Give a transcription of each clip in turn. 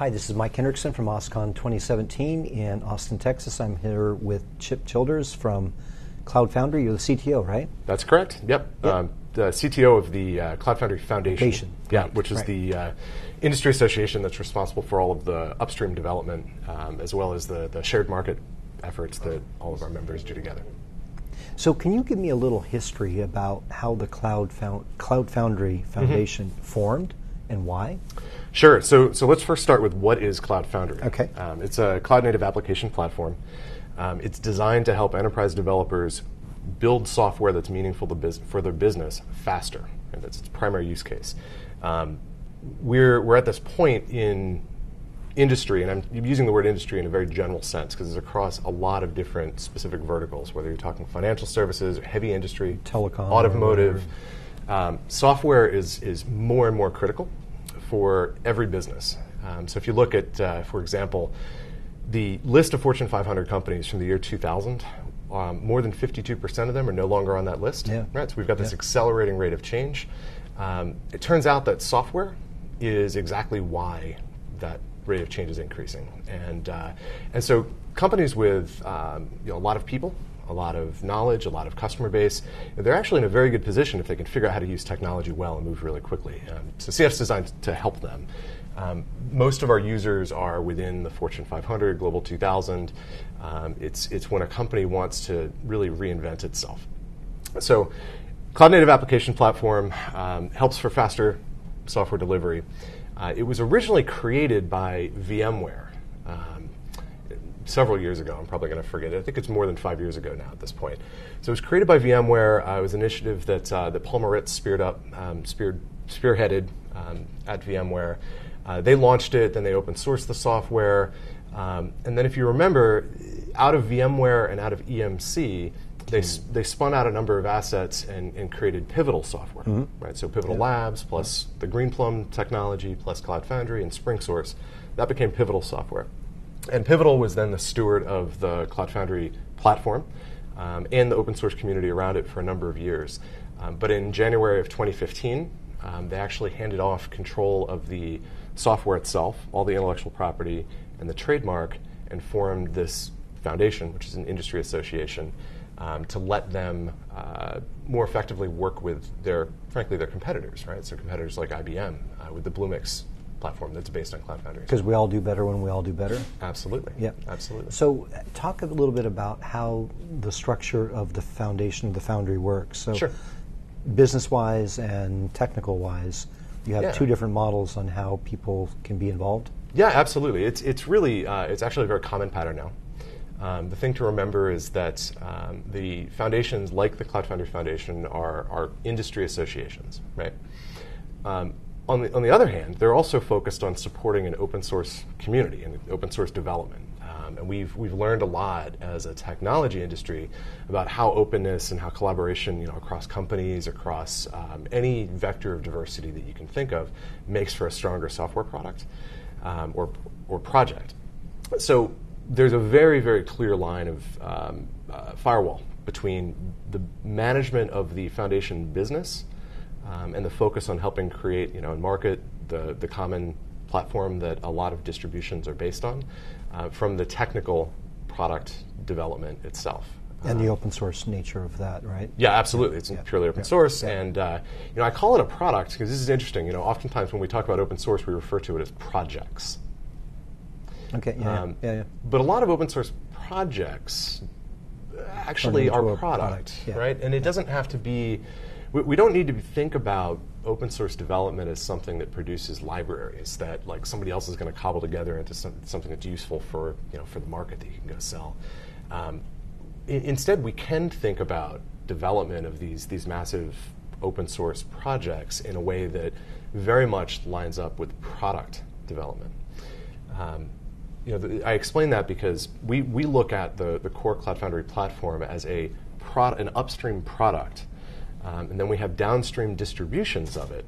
Hi, this is Mike Hendrickson from OSCON 2017 in Austin, Texas. I'm here with Chip Childers from Cloud Foundry. You're the CTO, right? That's correct. Yep. The CTO of the Cloud Foundry Foundation. Yeah, right. Which is the industry association that's responsible for all of the upstream development, as well as the shared market efforts that all of our members do together. So can you give me a little history about how the Cloud Foundry Foundation formed and why? Sure. So let's first start with what is Cloud Foundry. Okay. It's a cloud-native application platform. It's designed to help enterprise developers build software that's meaningful for their business faster. And that's its primary use case. We're at this point in industry, and I'm using the word industry in a very general sense because it's across a lot of different specific verticals, whether you're talking financial services, or heavy industry, telecom, automotive. Software is more and more critical for every business. So if you look at, for example, the list of Fortune 500 companies from the year 2000, more than 52% of them are no longer on that list. Yeah. Right? So we've got this accelerating rate of change. It turns out that software is exactly why that rate of change is increasing. And so companies with a lot of people, a lot of knowledge, a lot of customer base, they're actually in a very good position if they can figure out how to use technology well and move really quickly. So CF's designed to help them. Most of our users are within the Fortune 500, Global 2000. It's when a company wants to really reinvent itself. So Cloud Native Application Platform helps for faster software delivery. It was originally created by VMware several years ago. I'm probably going to forget it. I think it's more than 5 years ago now at this point. So it was created by VMware. It was an initiative that Paul Maritz spearheaded at VMware. They launched it, then they open sourced the software. And then if you remember, out of VMware and out of EMC, they spun out a number of assets and created Pivotal software. Mm-hmm. Right? So Pivotal Labs plus the Greenplum technology plus Cloud Foundry and SpringSource. That became Pivotal software. And Pivotal was then the steward of the Cloud Foundry platform and the open source community around it for a number of years. But in January of 2015, they actually handed off control of the software itself, all the intellectual property and the trademark, and formed this foundation, which is an industry association, to let them more effectively work with their competitors, right? So competitors like IBM with the Bluemix platform that's based on Cloud Foundry. Because we all do better when we all do better? Absolutely. Yeah. Absolutely. So talk a little bit about how the structure of the foundation, the Foundry works. So sure. Business-wise and technical-wise, you have two different models on how people can be involved? Yeah, absolutely. It's really, it's actually a very common pattern now. The thing to remember is that the foundations, like the Cloud Foundry Foundation, are industry associations, right? On the other hand, they're also focused on supporting an open source community and open source development. And we've learned a lot as a technology industry about how openness and how collaboration, across companies, across any vector of diversity that you can think of, makes for a stronger software product or project. So there's a very, very clear line of firewall between the management of the foundation business and the focus on helping create, and market the common platform that a lot of distributions are based on, from the technical product development itself. And the open source nature of that, right? Yeah, absolutely. It's purely open source, and I call it a product because this is interesting. Oftentimes when we talk about open source, we refer to it as projects. Okay. Yeah. But a lot of open source projects actually are product, right? And it doesn't have to be. We don't need to think about open source development as something that produces libraries that somebody else is going to cobble together into something that's useful for the market that you can go sell. Instead, we can think about development of these massive open source projects in a way that very much lines up with product development. I explain that because we look at the core Cloud Foundry platform as an upstream product. And then we have downstream distributions of it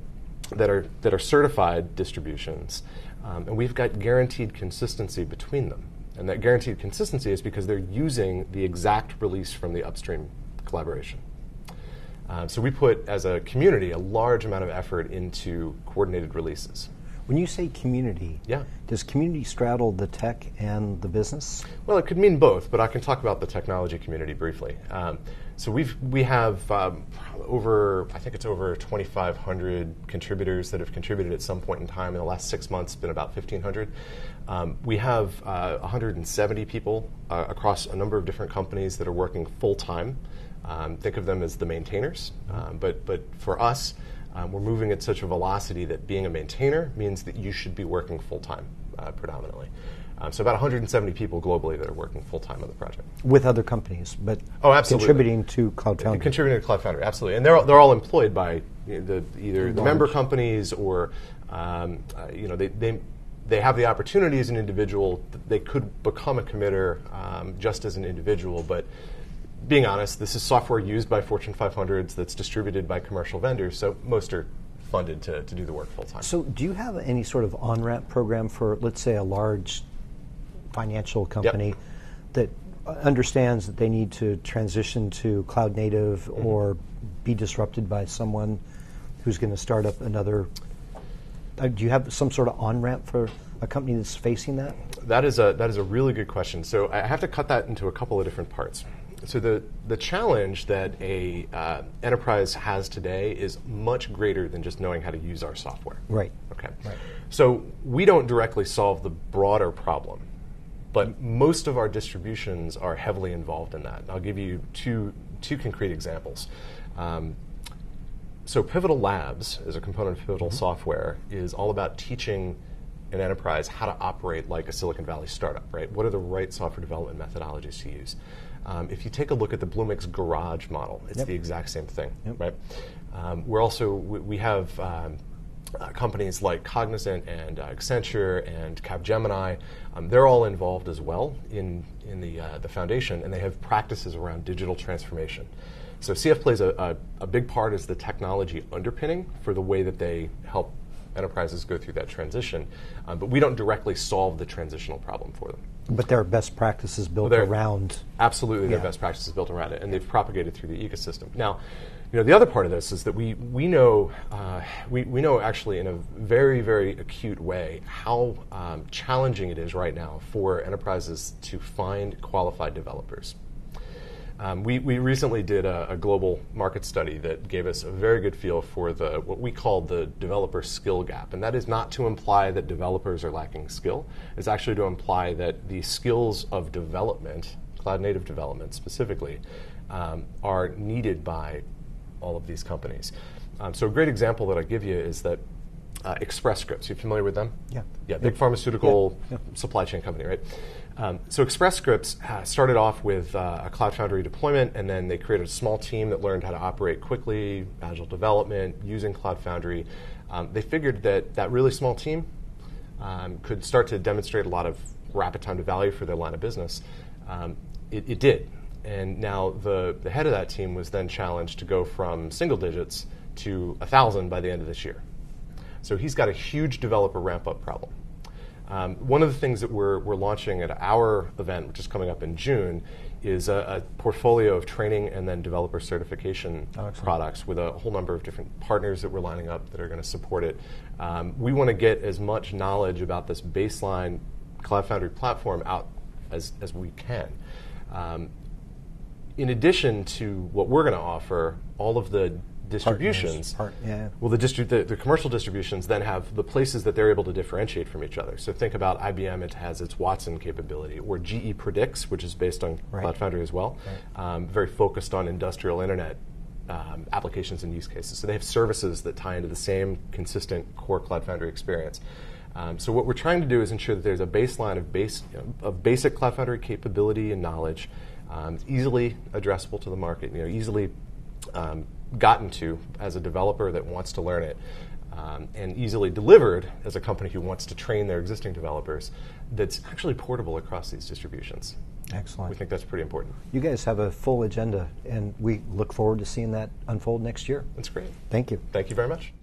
that are certified distributions, and we've got guaranteed consistency between them. And that guaranteed consistency is because they're using the exact release from the upstream collaboration. So we put, as a community, a large amount of effort into coordinated releases. When you say community, Yeah. does community straddle the tech and the business? Well, it could mean both, but I can talk about the technology community briefly. So we have over 2,500 contributors that have contributed at some point in time. In the last 6 months, it's been about 1,500. We have 170 people across a number of different companies that are working full time. Think of them as the maintainers, but for us, we're moving at such a velocity that being a maintainer means that you should be working full time predominantly. So about 170 people globally that are working full time on the project. With other companies, but Absolutely. contributing to Cloud Foundry. Contributing to Cloud Foundry, absolutely. And they're all employed by either the member companies or they have the opportunity as an individual. They could become a committer just as an individual, but being honest, this is software used by Fortune 500s that's distributed by commercial vendors, so most are funded to do the work full time. So do you have any sort of on-ramp program for, let's say, a large financial company that understands that they need to transition to cloud native or be disrupted by someone who's going to start up another? Do you have some sort of on-ramp for a company that's facing that? That is a really good question. So I have to cut that into a couple of different parts. So the challenge that a enterprise has today is much greater than just knowing how to use our software. Right. Okay. Right. So we don't directly solve the broader problem, but most of our distributions are heavily involved in that. And I'll give you two concrete examples. So Pivotal Labs, as a component of Pivotal Software, is all about teaching an enterprise how to operate like a Silicon Valley startup, right? What are the right software development methodologies to use? If you take a look at the Bluemix Garage model, it's the exact same thing, right? We have companies like Cognizant and Accenture and Capgemini. They're all involved as well in the foundation, and they have practices around digital transformation. So CF plays a big part as the technology underpinning for the way that they help enterprises go through that transition, but we don't directly solve the transitional problem for them. But there are best practices built around. Absolutely, there are best practices built around it, and they've propagated through the ecosystem. Now, the other part of this is that we know actually in a very, very acute way how challenging it is right now for enterprises to find qualified developers. We recently did a global market study that gave us a very good feel for what we call the developer skill gap. And that is not to imply that developers are lacking skill. It's actually to imply that the skills of development, cloud native development specifically, are needed by all of these companies. So a great example that I give you is that Express Scripts. You familiar with them? Yeah. Yeah, big pharmaceutical supply chain company, right? So Express Scripts started off with a Cloud Foundry deployment, and then they created a small team that learned how to operate quickly, agile development, using Cloud Foundry. They figured that really small team could start to demonstrate a lot of rapid time to value for their line of business. It did. And now the head of that team was then challenged to go from single digits to 1,000 by the end of this year. So he's got a huge developer ramp-up problem. One of the things that we're launching at our event, which is coming up in June, is a portfolio of training and then developer certification products with a whole number of different partners that we're lining up that are going to support it. We want to get as much knowledge about this baseline Cloud Foundry platform out as we can. In addition to what we're going to offer, all of the distributions, the commercial distributions then have the places that they're able to differentiate from each other. So think about IBM, it has its Watson capability, or GE Predicts, which is based on Cloud Foundry as well, very focused on industrial internet applications and use cases. So they have services that tie into the same consistent core Cloud Foundry experience. So what we're trying to do is ensure that there's a baseline of basic Cloud Foundry capability and knowledge, easily addressable to the market, easily gotten to as a developer that wants to learn it, and easily delivered as a company who wants to train their existing developers, that's actually portable across these distributions. Excellent. We think that's pretty important. You guys have a full agenda, and we look forward to seeing that unfold next year. That's great. Thank you. Thank you very much.